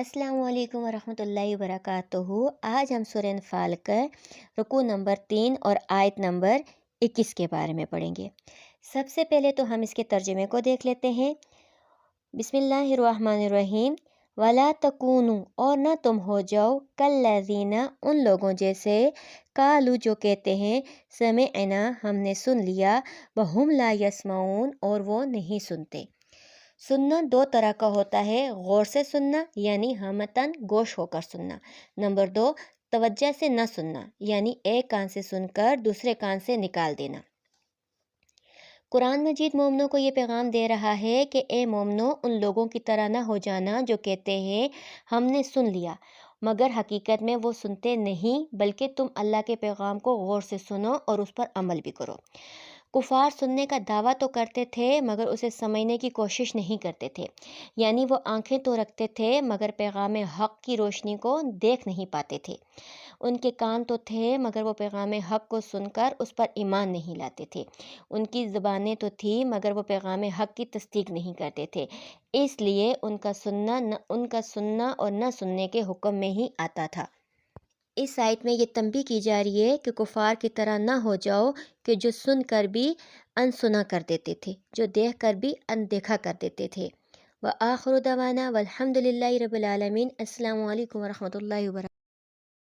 السلام علیکم ورحمۃ اللہ وبرکاتہ۔ آج ہم سورہ انفال کا رکوع نمبر 3 اور آیت نمبر 21 کے بارے میں پڑھیں گے۔ سب سے پہلے تو ہم اس کے ترجمے کو دیکھ لیتے ہیں۔ بسم اللہ الرحمن الرحیم۔ وَلَا تَكُونُوا، اور نہ تم ہو جاؤ کالذین، ان لوگوں جیسے، قالوا جو کہتے ہیں، سمعنا ہم نے سن لیا، وہم لا یسمعون اور وہ نہیں سنتے۔ سننا دو طرح کا ہوتا ہے، غور سے سننا یعنی ہمتاً گوش ہو کر سننا، نمبر 2 توجہ سے نہ سننا یعنی ایک کان سے سن کر دوسرے کان سے نکال دینا۔ قرآن مجید مومنوں کو یہ پیغام دے رہا ہے کہ اے مومنوں، ان لوگوں کی طرح نہ ہو جانا جو کہتے ہیں ہم نے سن لیا، مگر حقیقت میں وہ سنتے نہیں، بلکہ تم اللہ کے پیغام کو غور سے سنو اور اس پر عمل بھی کرو۔ کفار سننے کا دعویٰ تو کرتے تھے مگر اسے سمجھنے کی کوشش نہیں کرتے تھے، یعنی وہ آنکھیں تو رکھتے تھے مگر پیغام حق کی روشنی کو دیکھ نہیں پاتے تھے۔ ان کے کان تو تھے مگر وہ پیغام حق کو سن کر اس پر ایمان نہیں لاتے تھے۔ ان کی زبانیں تو تھیں مگر وہ پیغام حق کی تصدیق نہیں کرتے تھے، اس لیے ان کا سننا اور نہ سننے کے حکم میں ہی آتا تھا۔ اس آیت میں یہ تنبیہ کی جا رہی ہے کہ کفار کی طرح نہ ہو جاؤ کہ جو سن کر بھی انسنا کر دیتے تھے، جو دیکھ کر بھی اندیکھا کر دیتے تھے۔ وآخر دعوانا والحمد للہ رب العالمین۔ السلام علیکم ورحمۃ اللہ وبرکاتہ۔